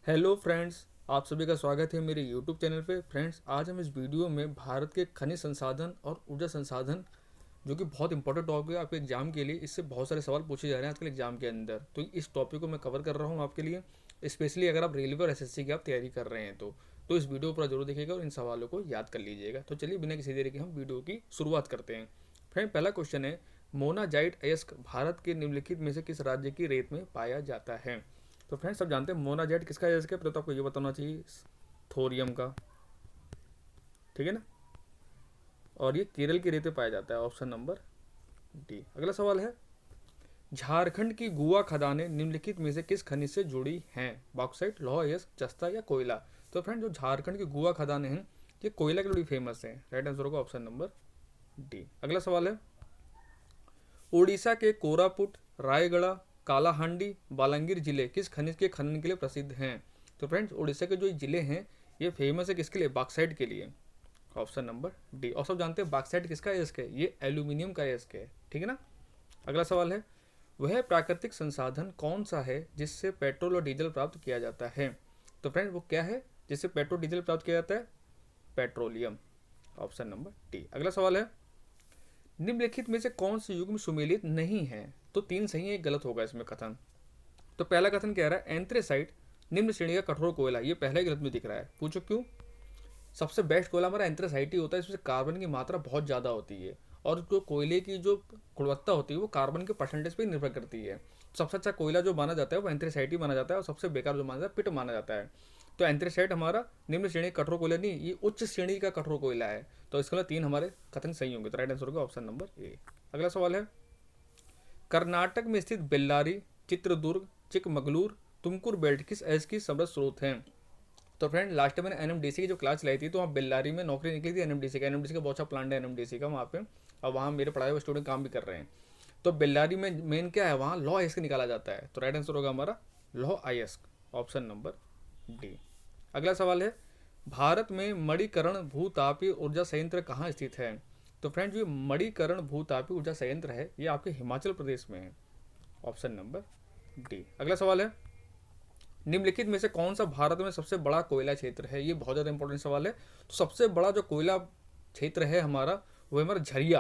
Hello friends, आप सभी का स्वागत है मेरे यूट्यूब चैनल पे। फ्रेंड्स, आज हम इस वीडियो में भारत के खनिज संसाधन और ऊर्जा संसाधन, जो कि बहुत इंपॉर्टेंट टॉपिक है आपके एग्जाम के लिए। इससे बहुत सारे सवाल पूछे जा रहे हैं आजकल एग्जाम के अंदर, तो इस टॉपिक को मैं कवर कर रहा हूँ आपके लिए। स्पेशली अगर आप रेलवे और एसएससी की आप तैयारी कर रहे हैं तो इस वीडियो पर जरूर देखिएगा और इन सवालों को याद कर लीजिएगा। तो चलिए बिना किसी देरी के हम वीडियो की शुरुआत करते हैं। फ्रेंड, पहला क्वेश्चन है, मोनाजाइट अयस्क भारत के निम्नलिखित में से किस राज्य की रेत में पाया जाता है? तो फ्रेंड्स, सब जानते हैं मोनाजाइट किसका अयस्क है, तो आपको ये बताना चाहिए थोरियम का। ठीक है ना। और ये केरल की रेत में पाया जाता है, ऑप्शन नंबर डी। अगला सवाल है, झारखंड की गुआ खदानें निम्नलिखित में से किस खनिज से जुड़ी हैं? बॉक्साइट, लौह अयस्क, जस्ता या कोयला? तो फ्रेंड, जो झारखंड की गुआ खदानें हैं ये कोयला की बड़ी फेमस है। राइट आंसर होगा ऑप्शन नंबर डी। अगला सवाल है, उड़ीसा के कोरापुट, रायगढ़, कालाहांडी, बालांगीर जिले किस खनिज के खनन के लिए प्रसिद्ध हैं? तो फ्रेंड्स, उड़ीसा के जो जिले हैं ये फेमस है किसके लिए? बॉक्साइट के लिए, ऑप्शन नंबर डी। और सब जानते हैं बॉक्साइट किसका अयस्क है? ये एल्यूमिनियम का अयस्क है। ठीक है ना। अगला सवाल है, वह प्राकृतिक संसाधन कौन सा है जिससे पेट्रोल और डीजल प्राप्त किया जाता है? तो फ्रेंड, वो क्या है जिससे पेट्रोल डीजल प्राप्त किया जाता है? Petroleum, option number D. अगला सवाल है, निम्नलिखित में से कौन से युग्म सुमेलित नहीं है? तो तीन सही है, एक गलत होगा इसमें कथन। तो पहला कथन कह रहा है, एंथ्रेसाइट निम्न श्रेणी का कठोर कोयला। ये पहला ही गलत में दिख रहा है। पूछो क्यों? सबसे बेस्ट कोयला हमारा एंथ्रेसाइट ही होता है, इसमें कार्बन की मात्रा बहुत ज़्यादा होती है और जो कोयले की जो गुणवत्ता होती है वो कार्बन के परसेंटेज पे निर्भर करती है। सबसे अच्छा कोयला जो माना जाता है वो एंथ्रेसाइट ही माना जाता है और सबसे बेकार जो माना जाता है पिट माना जाता है। तो एंथ्रेसाइट हमारा निम्न श्रेणी का कठोर कोयला नहीं, ये उच्च श्रेणी का कठोर कोयला है। तो इसके लिए तीन हमारे कथन सही होंगे। तो राइट आंसर होगा ऑप्शन नंबर ए। अगला सवाल है, कर्नाटक में स्थित बेल्लारी, चित्रदुर्ग, चिकमगलूर, तुमकुर बेल्ट किस अयस्क की समृद्ध स्रोत हैं? तो फ्रेंड, लास्ट टाइम मैंने एनएमडीसी की जो क्लास चलाई थी तो वहाँ बेल्लारी में नौकरी निकली थी एनएमडीसी का बहुत अच्छा प्लांट है एनएमडीसी का वहाँ पे। और वहाँ मेरे पढ़ाए हुए स्टूडेंट काम भी कर रहे हैं। तो बेल्लारी में मेन क्या है, वहाँ लौह अयस्क निकाला जाता है। तो राइट आंसर होगा हमारा लौह अयस्क, ऑप्शन नंबर डी। अगला सवाल है, भारत में मणिकरण भूतापीय ऊर्जा संयंत्र कहाँ स्थित है? तो फ्रेंड, जो मणिकरण भूतापीय ऊर्जा संयंत्र है ये आपके हिमाचल प्रदेश में है, ऑप्शन नंबर डी। अगला सवाल है, निम्नलिखित में से कौन सा भारत में सबसे बड़ा कोयला क्षेत्र है? ये बहुत ज़्यादा इंपॉर्टेंट सवाल है। तो सबसे बड़ा जो कोयला क्षेत्र है हमारा वो है हमारा झरिया।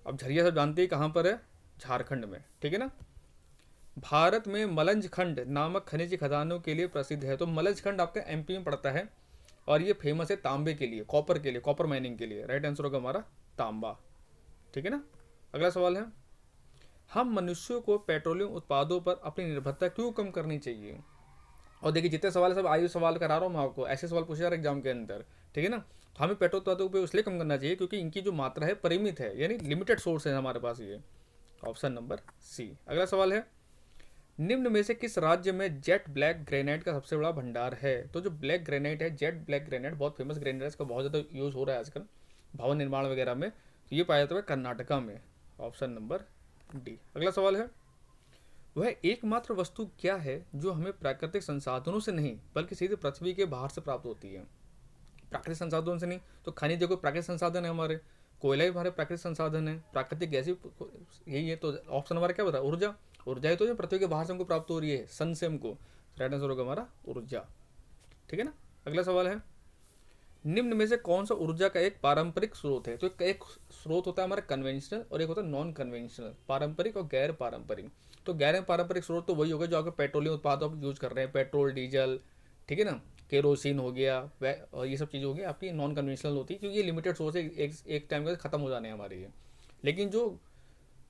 अब झरिया सब जानते हैं कहाँ पर है? झारखंड में। ठीक है ना। भारत में मलंज खंड नामक खनिज की खदानों के लिए प्रसिद्ध है। तो मलंज खंड आपका एमपी में पड़ता है और ये फेमस है तांबे के लिए, कॉपर के लिए, कॉपर माइनिंग के लिए। राइट आंसर होगा हमारा तांबा। ठीक है ना। अगला सवाल है, हम मनुष्यों को पेट्रोलियम उत्पादों पर अपनी निर्भरता क्यों कम करनी चाहिए? और देखिए, जितने सवाल है सब आयु सवाल करा रहा हूँ मैं आपको, ऐसे सवाल पूछे जा रहे हैं एग्जाम के अंदर। ठीक है ना। तो हमें पेट्रोल उत्पादों पर इसलिए कम करना चाहिए क्योंकि इनकी जो मात्रा है परिमित है, यानी लिमिटेड सोर्स है हमारे पास ये, ऑप्शन नंबर सी। अगला सवाल है, निम्न में से किस राज्य में जेट ब्लैक ग्रेनाइट का सबसे बड़ा भंडार है? तो जो ब्लैक ग्रेनाइट है, जेट ब्लैक ग्रेनाइट बहुत फेमस ग्रेनाइट है, इसका बहुत ज़्यादा यूज़ हो रहा है आजकल भवन निर्माण वगैरह में। तो ये पाया जाता है कर्नाटका में, ऑप्शन नंबर डी। अगला सवाल है, वह एकमात्र वस्तु क्या है जो हमें प्राकृतिक संसाधनों से नहीं बल्कि सीधे पृथ्वी के बाहर से प्राप्त होती है? प्राकृतिक संसाधनों से नहीं तो खनिज देखो प्राकृतिक संसाधन है हमारे, कोयला भी हमारे प्राकृतिक संसाधन है, प्राकृतिक गैस भी यही है। तो ऑप्शन हमारा क्या बता, ऊर्जा। ऊर्जा ही तो जो पृथ्वी के बाहर से हमको प्राप्त हो रही है, सन से हमको। राइट आंसर होगा हमारा ऊर्जा। ठीक है ना। अगला सवाल है, निम्न में से कौन सा ऊर्जा का एक पारंपरिक स्रोत है? तो एक स्रोत होता है हमारा कन्वेंशनल और एक होता है नॉन कन्वेंशनल, पारंपरिक और गैर पारंपरिक। तो गैर पारंपरिक स्रोत तो वही होगा जो आपके पेट्रोलियम उत्पाद आप यूज कर रहे हैं, पेट्रोल, डीजल, ठीक है ना, केरोसिन हो गया, वह और ये सब चीज़ें हो गई आपकी नॉन कन्वेंशनल होती है क्योंकि ये लिमिटेड सोर्स है, एक टाइम के खत्म हो जाने हैं हमारे ये। लेकिन जो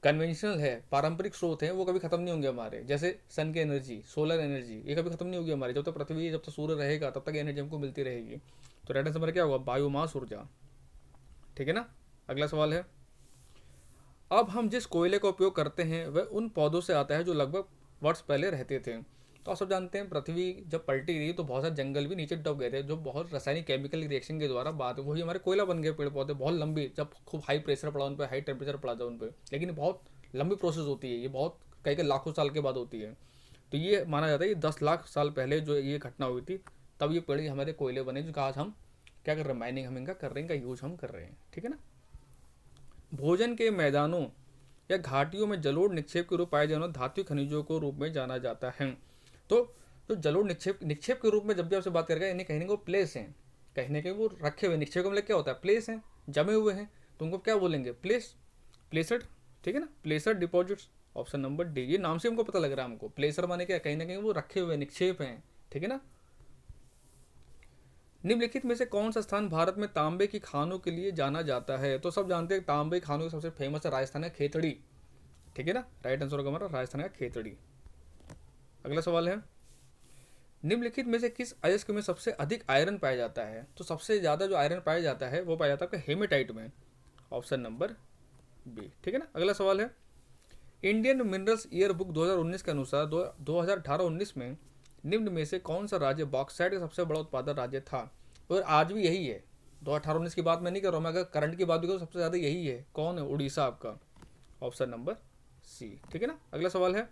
कन्वेंशनल है, पारंपरिक स्रोत हैं, वो कभी खत्म नहीं होंगे हमारे। जैसे सन की एनर्जी, सोलर एनर्जी, ये कभी खत्म नहीं होगी हमारी। जब तक पृथ्वी, जब तक सूर्य रहेगा तब तक एनर्जी हमको मिलती रहेगी। तो राइट आंसर क्या होगा, बायोमास ऊर्जा। ठीक है ना। अगला सवाल है, अब हम जिस कोयले का उपयोग करते हैं वह उन पौधों से आता है जो लगभग वर्ष पहले रहते थे। तो आप सब जानते हैं पृथ्वी जब पलटी गई तो बहुत सारे जंगल भी नीचे दब गए थे, जो बहुत रासायनिक केमिकल रिएक्शन के द्वारा बाद वही हमारे कोयला बन गए पेड़ पौधे। बहुत लंबी, जब खूब हाई प्रेशर पड़ा उन पर, हाई टेम्परेचर पड़ा था उन पर, लेकिन बहुत लंबी प्रोसेस होती है ये, बहुत कई कई लाखों साल के बाद होती है। तो ये माना जाता है कि 10 लाख साल पहले जो ये घटना हुई थी तब ये पेड़ हमारे कोयले बने, जो आज हम क्या कर रहे हैं, माइनिंग हम इनका कर रहे हैं, इनका यूज हम कर रहे हैं। ठीक है ना। भोजन के मैदानों या घाटियों में जलोढ़ निक्षेप के रूप पाए जाने वाले धातु खनिजों को रूप में जाना जाता है। तो तो जलोढ़ निक्षेप निक्षेप के रूप में जब भी आपसे बात करेगा, यानी कहने को प्लेस हैं, कहने के वो रखे हुए, निक्षेप का मतलब क्या होता है, प्लेस हैं, जमे हुए हैं, तो उनको क्या बोलेंगे, प्लेस, प्लेसड, ठीक है ना, placed deposits. Option number D, ये नाम से हमको पता लग रहा है हमको, प्लेसर माने क्या, कहीं ना कहीं वो रखे हुए निक्षेप हैं, ठीक है ना। निम्नलिखित में से कौन सा स्थान भारत में तांबे की खानों के लिए जाना जाता है, तो सब जानते हैं तांबे की खानों की सबसे फेमस है राजस्थान का खेतड़ी, ठीक है ना, राइट आंसर होगा हमारा राजस्थान का खेतड़ी। अगला सवाल है, निम्नलिखित में से किस अयस्क में सबसे अधिक आयरन पाया जाता है, तो सबसे ज़्यादा जो आयरन पाया जाता है वो पाया जाता है आपका हेमेटाइट में, ऑप्शन नंबर बी, ठीक है ना। अगला सवाल है, इंडियन मिनरल्स ईयर बुक 2019 के अनुसार 2018-19 में निम्न में से कौन सा राज्य बॉक्साइट का सबसे बड़ा उत्पादक राज्य था, और आज भी यही है, 2018-19 की बात मैं नहीं कर रहा हूँ, मैं अगर करंट की बात भी करूँ सबसे ज़्यादा यही है, कौन है, उड़ीसा आपका, ऑप्शन नंबर सी, ठीक है ना। अगला सवाल है,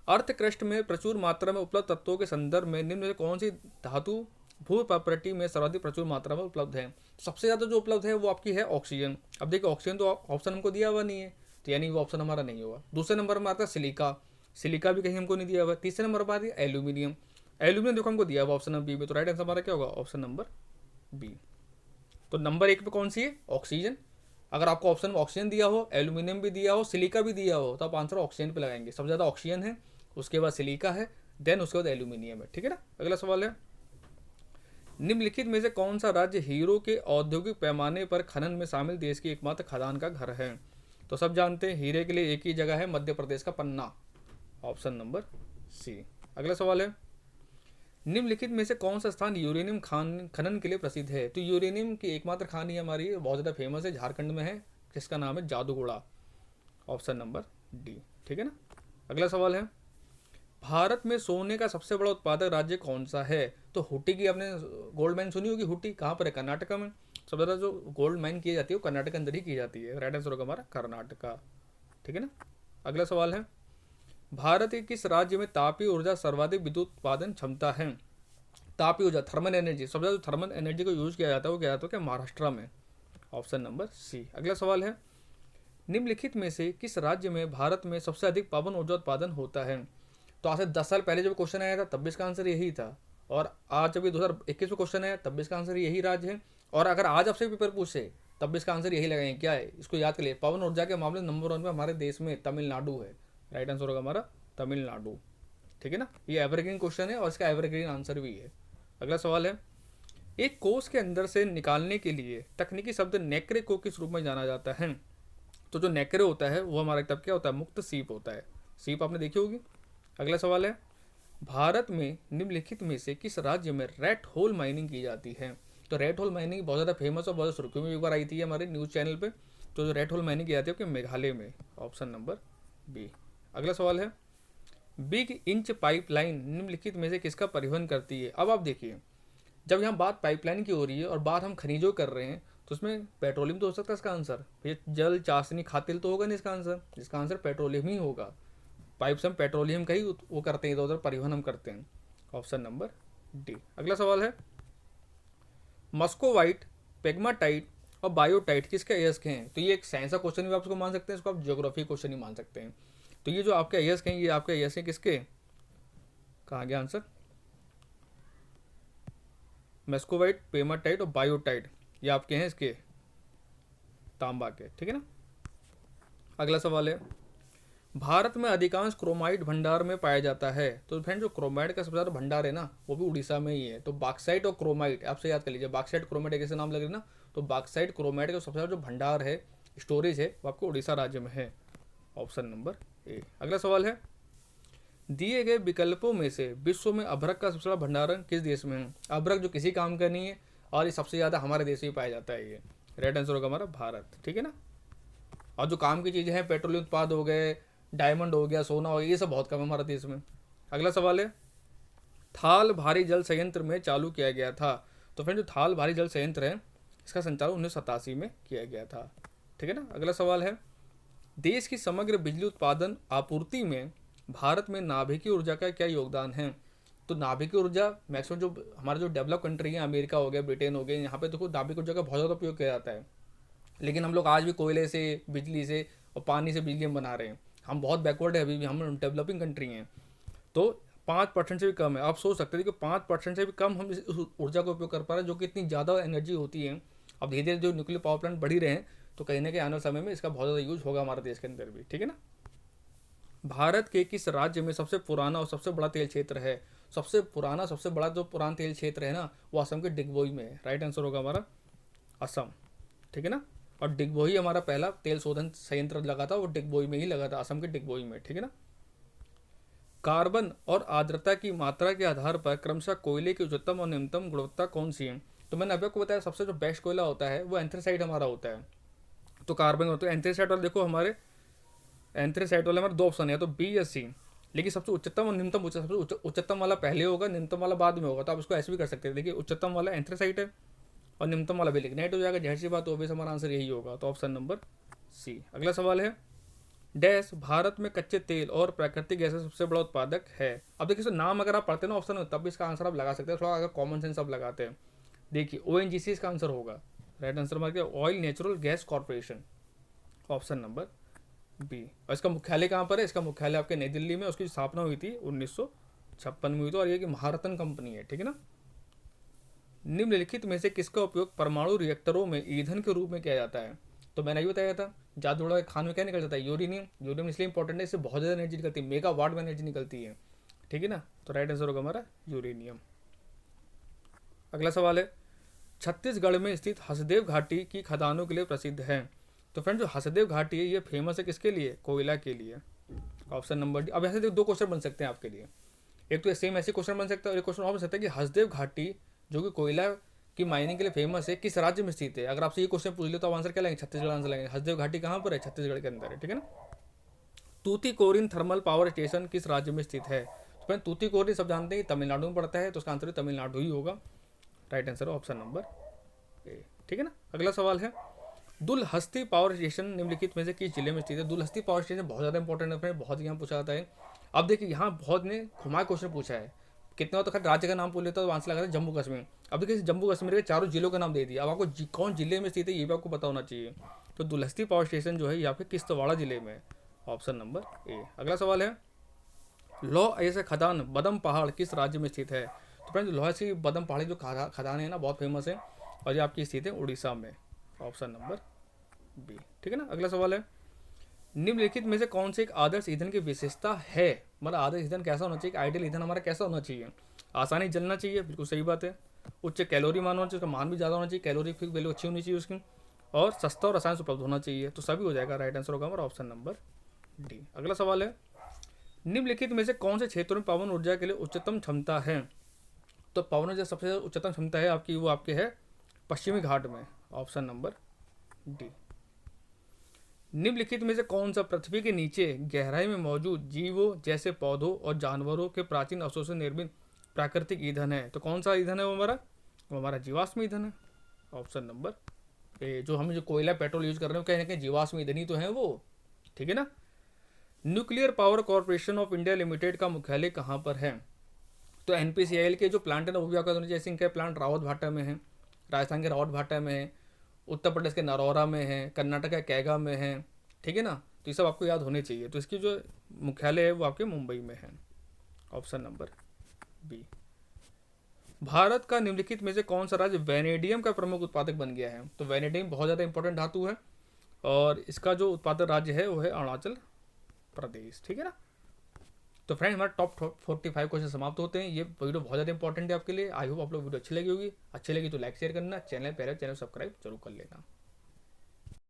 अर्थ क्रस्ट में प्रचुर मात्रा में उपलब्ध तत्वों के संदर्भ में निम्न में से कौन सी धातु भू प्रॉपर्टी में सर्वाधिक प्रचुर मात्रा में उपलब्ध है, सबसे ज़्यादा जो उपलब्ध है वो आपकी है ऑक्सीजन। अब देखिए ऑक्सीजन तो ऑप्शन हमको दिया हुआ नहीं है, तो यानी वो ऑप्शन हमारा नहीं होगा। दूसरे नंबर में आता है सिलिका, सिलिका भी कहीं हमको नहीं दिया हुआ। तीसरे नंबर पर आती है एल्यूमिनियम, एल्यूमिनियम देखो हमको दिया हुआ ऑप्शन नंबर बी में, तो राइट आंसर हमारा क्या होगा, ऑप्शन नंबर बी। तो नंबर 1 पे कौन सी है, ऑक्सीजन। अगर आपको ऑप्शन में ऑक्सीजन दिया हो, एल्यूमिनियम भी दिया हो, सिलिका भी दिया हो, तो आप आंसर ऑक्सीजन पे लगाएंगे, सबसे ज़्यादा ऑक्सीजन है, उसके बाद सिलिका है, देन उसके बाद एल्यूमिनियम है, ठीक है ना। अगला सवाल है, निम्नलिखित में से कौन सा राज्य हीरो के औद्योगिक पैमाने पर खनन में शामिल देश की एकमात्र खदान का घर है, तो सब जानते हैं हीरे के लिए एक ही जगह है, मध्य प्रदेश का पन्ना, ऑप्शन नंबर सी। अगला सवाल है, निम्नलिखित में से कौन सा स्थान यूरेनियम खनन के लिए प्रसिद्ध है, तो यूरेनियम की एकमात्र खानी हमारी बहुत ज़्यादा फेमस है, झारखंड में है, जिसका नाम है जादूगोड़ा, ऑप्शन नंबर डी, ठीक है ना। अगला सवाल है, भारत में सोने का सबसे बड़ा उत्पादक राज्य कौन सा है, तो हुटी की आपने गोल्ड माइन सुनी होगी, हुटी कहाँ पर है, कर्नाटका में, सबसे ज़्यादा जो गोल्ड माइन की जाती है वो कर्नाटक के अंदर ही की जाती है, राइट आंसर होगा हमारा कर्नाटका, ठीक है ना। अगला सवाल है, भारत के किस राज्य में तापीय ऊर्जा सर्वाधिक विद्युत उत्पादन क्षमता है, तापीय ऊर्जा, थर्मल एनर्जी, सबसे ज़्यादा थर्मल एनर्जी को यूज किया जाता है वो क्या जाता है, महाराष्ट्र में, ऑप्शन नंबर सी। अगला सवाल है, निम्नलिखित में से किस राज्य में भारत में सबसे अधिक पवन ऊर्जा उत्पादन होता है, तो आज से 10 साल पहले जब क्वेश्चन आया था तब भी इसका आंसर यही था, और आज जब ये 2021 में क्वेश्चन आया तब भी इसका आंसर यही राज्य है, और अगर आज आपसे पेपर पूछे तब भी इसका आंसर यही लगाएंगे, क्या है, इसको याद कर लिए, पवन ऊर्जा के मामले नंबर 1 में हमारे देश में तमिलनाडु है, राइट आंसर होगा हमारा तमिलनाडु, ठीक है ना। ये एवरग्रीन क्वेश्चन है और इसका एवरग्रीन आंसर भी है। अगला सवाल है, एक कोष के अंदर से निकालने के लिए तकनीकी शब्द नेक्रे को किस रूप में जाना जाता है, तो जो नेक्रे होता है वो हमारा तब क्या होता है, मुक्त सीप होता है, सीप आपने देखी होगी। अगला सवाल है, भारत में निम्नलिखित में से किस राज्य में रेड होल माइनिंग की जाती है, तो रेड होल माइनिंग बहुत ज़्यादा फेमस और बहुत सुर्खियों में एक बार आई थी हमारे न्यूज़ चैनल पे, तो जो रेड होल माइनिंग की जाती है कि मेघालय में, ऑप्शन नंबर बी। अगला सवाल है, बिग इंच पाइपलाइन निम्नलिखित में से किसका परिवहन करती है। अब आप देखिए, जब यहाँ बात पाइपलाइन की हो रही है और बात हम खनिजों कर रहे हैं, तो उसमें पेट्रोलियम तो हो सकता है इसका आंसर, ये जल चाशनी खातिल तो होगा नहीं इसका आंसर, इसका आंसर पेट्रोलियम ही होगा, पाइप से हम पेट्रोलियम का ही वो करते हैं, इधर उधर परिवहन हम करते हैं, ऑप्शन नंबर डी। अगला सवाल है, मस्कोवाइट, पेग्माटाइट और बायोटाइट किसके अयस्क हैं, तो ये एक साइंस का क्वेश्चन भी आप उसको मान सकते हैं, इसको आप ज्योग्राफी क्वेश्चन ही मान सकते हैं। तो ये जो आपके अयस्क हैं, ये आपके अयस्क हैं किसके, कहाँ गया आंसर, मेस्कोवाइट, पेमाटाइट और बायोटाइट, ये आपके हैं इसके तांबा के, ठीक है ना। अगला सवाल है, भारत में अधिकांश क्रोमाइट भंडार में पाया जाता है, तो फ्रेंड जो क्रोमाइट का सबसे ज़्यादा भंडार है ना वो भी उड़ीसा में ही है, तो बॉक्साइट और क्रोमाइट आपसे याद कर लीजिए, बॉक्साइट क्रोमाइट एक ऐसे नाम लग रहे ना, तो बॉक्साइट क्रोमाइट का सबसे ज़्यादा जो भंडार है, स्टोरेज है, वो आपको उड़ीसा राज्य में है, ऑप्शन नंबर ए। अगला सवाल है, दिए गए विकल्पों में से विश्व में अभ्रक का सबसे बड़ा भंडारण किस देश में है, अभ्रक जो किसी काम का नहीं है और ये सबसे ज़्यादा हमारे देश में पाया जाता है, ये राइट आंसर होगा हमारा भारत, ठीक है ना। और जो काम की चीज़ें हैं, पेट्रोलियम उत्पाद हो गए, डायमंड हो गया, सोना हो गया, ये सब बहुत कम है हमारे देश में। अगला सवाल है, थाल भारी जल संयंत्र में चालू किया गया था, तो फ्रेंड जो थाल भारी जल संयंत्र है इसका संचालन 1987 में किया गया था, ठीक है ना। अगला सवाल है, देश की समग्र बिजली उत्पादन आपूर्ति में भारत में नाभिकीय ऊर्जा का क्या योगदान है, तो नाभिकीय ऊर्जा मैक्सिमम जो हमारे जो डेवलप कंट्री है, अमेरिका हो गया, ब्रिटेन हो गया, यहाँ पे देखो नाभिकीय ऊर्जा का बहुत ज़्यादा उपयोग किया जाता है, लेकिन हम लोग आज भी कोयले से, बिजली से और पानी से बिजली हम बना रहे हैं, हम बहुत बैकवर्ड है, अभी भी हम डेवलपिंग कंट्री हैं। तो 5% से भी कम है। आप सोच सकते थे कि 5% से भी कम हम इस ऊर्जा का उपयोग कर पा रहे हैं, जो कि इतनी ज़्यादा एनर्जी होती है। अब धीरे धीरे जो न्यूक्लियर पावर प्लांट बढ़ ही रहे हैं, तो कहीं ना कहीं आने वाले समय में इसका बहुत ज़्यादा यूज होगा हमारे देश के अंदर भी, ठीक है ना। भारत के किस राज्य में सबसे पुराना और सबसे बड़ा तेल क्षेत्र है? सबसे पुराना, सबसे बड़ा जो पुराना तेल क्षेत्र है ना, वो असम के डिगबोई में है। राइट आंसर होगा हमारा असम, ठीक है ना। और डिगबोई हमारा पहला तेल शोधन संयंत्र लगा था, वो डिगबोई में ही लगा था, असम के डिगबोई में, ठीक है ना। कार्बन और आर्द्रता की मात्रा के आधार पर क्रमशः कोयले की उच्चतम और निम्नतम गुणवत्ता कौन सी है? तो मैंने अभी आपको बताया सबसे जो बेस्ट कोयला होता है वो एंथ्रेसाइट हमारा होता है। तो कार्बन होता है एंथ्रेसाइट, और देखो हमारे एंथ्रेसाइट वाले हमारे दो ऑप्शन है, तो बी या सी। लेकिन सबसे उच्चतम और निम्नतम सबसे उच्चतम वाला पहले होगा, निम्नतम वाला बाद में होगा। तो आप इसको ऐसे भी कर सकते हैं, देखिए उच्चतम वाला एंथ्रेसाइट है और निम्नतम वाला भी लिग्नाइट हो जाएगा, जाहिर सी बात, तो हमारा आंसर यही होगा। तो ऑप्शन नंबर सी। अगला सवाल है, डैश भारत में कच्चे तेल और प्राकृतिक गैस का सबसे बड़ा उत्पादक है। अब देखिए नाम अगर आप पढ़ते हैं ना ऑप्शन में, तब भी इसका आंसर आप लगा सकते हैं, थोड़ा अगर कॉमन सेंस आप लगाते हैं। देखिए ONGC इसका आंसर होगा। राइट आंसर हमारा क्या, oil natural gas corporation, option number B. और इसका मुख्यालय कहाँ पर है? इसका मुख्यालय आपके नई दिल्ली में, उसकी स्थापना हुई थी 1956 में हुई थी, और ये कि महारत्न कंपनी है, ठीक है ना। निम्नलिखित में से किसका उपयोग परमाणु रिएक्टरों में ईंधन के रूप में किया जाता है? तो मैंने ये बताया था, जादूड़ा खान में क्या निकल जाता है? यूरेनियम। यूरेनियम इसलिए इंपॉर्टेंट है, इससे बहुत ज़्यादा एनर्जी निकलती है, मेगावाट में एनर्जी निकलती है, ठीक है ना। तो राइट आंसर होगा हमारा यूरेनियम। अगला सवाल है, छत्तीसगढ़ में स्थित हसदेव घाटी की खदानों के लिए प्रसिद्ध है। तो फ्रेंड जो हसदेव घाटी है ये फेमस है किसके लिए? कोयला के लिए, ऑप्शन नंबर डी। अब ऐसे दो क्वेश्चन बन सकते हैं आपके लिए, एक तो सेम ऐसे क्वेश्चन बन सकता है और एक क्वेश्चन और बन सकता है कि हसदेव घाटी जो कि कोयला की माइनिंग के लिए फेमस है, किस राज्य में स्थित है? अगर आपसे ये क्वेश्चन पूछ ले तो आप आंसर क्या लेंगे? छत्तीसगढ़ आंसर लेंगे। हसदेव घाटी कहाँ पर है? छत्तीसगढ़ के अंदर है, ठीक है ना। तूतीकोरिन थर्मल पावर स्टेशन किस राज्य में स्थित है? तो फ्रेंड तूतीकोरिन सब जानते हैं तमिलनाडु में पड़ता है, तो उसका आंसर तमिलनाडु ही होगा। Right answer option number A, ठीक है ना। अगला सवाल है, दुलहस्ती पावर स्टेशन निम्नलिखित में से किस जिले में स्थित है? दुलहस्ती पावर स्टेशन बहुत ज़्यादा इंपॉर्टेंट है फ्रेंड, बहुत यहाँ पूछा जाता है। अब देखिए यहाँ बहुत ने घुमा क्वेश्चन पूछा है, कितने तो खैर राज्य का नाम पूछ लेता है तो आंसर लगा था जम्मू कश्मीर। अब देखिए जम्मू कश्मीर के चारों जिलों का नाम दे दिया, अब आपको कौन जिले में स्थित है ये भी आपको पता होना चाहिए। तो दुलहस्ती पावर स्टेशन जो है ये आपके किश्तवाड़ा जिले में है, ऑप्शन नंबर ए। अगला सवाल है, लौह ऐसे खदान बदम पहाड़ किस राज्य में स्थित है? तो फ्रेंड्स लोहा सी बदम पहाड़ी जो खदान है ना बहुत फेमस है, और ये आपकी स्थित है उड़ीसा में, ऑप्शन नंबर बी, ठीक है ना। अगला सवाल है, निम्नलिखित में से कौन से एक आदर्श ईंधन की विशेषता है? मतलब आदर्श ईंधन कैसा होना चाहिए? आइडियल ईंधन हमारा कैसा होना चाहिए? आसानी जलना चाहिए, बिल्कुल सही बात है। उच्च कैलोरी मान होना चाहिए, उसका मान भी ज़्यादा होना चाहिए, कैलोरीफिक वैल्यू अच्छी होनी चाहिए उसकी, और सस्ता और रसायन उपलब्ध होना चाहिए। तो सभी हो जाएगा, राइट आंसर होगा हमारा ऑप्शन नंबर डी। अगला सवाल है, निम्नलिखित में से कौन से क्षेत्रों में पवन ऊर्जा के लिए उच्चतम क्षमता है? तो पवन ऊर्जा सबसे उच्चतम क्षमता है आपकी, वो आपके है पश्चिमी घाट में, ऑप्शन नंबर डी। निम्नलिखित में से कौन सा पृथ्वी के नीचे गहराई में मौजूद जीवों जैसे पौधों और जानवरों के प्राचीन अवशेषों से निर्मित प्राकृतिक ईंधन है? तो कौन सा ईंधन है वो हमारा जीवाश्म ईंधन है, ऑप्शन नंबर ए। जो हम जो कोयला पेट्रोल यूज कर रहे हैं कहीं ना कहीं जीवाश्म ईंधन ही तो है वो, ठीक है ना। Nuclear power corporation of India limited का मुख्यालय कहाँ पर है? तो NPCIL के जो प्लांट है ना वो भी आपका जैसे इनके प्लांट रावत भाटा में है, राजस्थान के रावत भाटा में है, उत्तर प्रदेश के नरौरा में है, कर्नाटक के कैगा में है, ठीक है ना। तो ये सब आपको याद होने चाहिए। तो इसकी जो मुख्यालय है वो आपके मुंबई में है, ऑप्शन नंबर बी। भारत का निम्नलिखित में से कौन सा राज्य वैनेडियम का प्रमुख उत्पादक बन गया है? तो वैनेडियम बहुत ज़्यादा इंपॉर्टेंट धातु है, और इसका जो उत्पादक राज्य है वो है अरुणाचल प्रदेश, ठीक है ना। तो फ्रेंड हमारे टॉप 45 क्वेश्चन समाप्त होते हैं। ये वीडियो बहुत ज़्यादा इंपॉर्टेंट है आपके लिए। आई होप आप लोग वीडियो अच्छी लगी होगी। अच्छी लगी तो लाइक शेयर करना, चैनल पहले चैनल सब्सक्राइब जरूर कर लेना।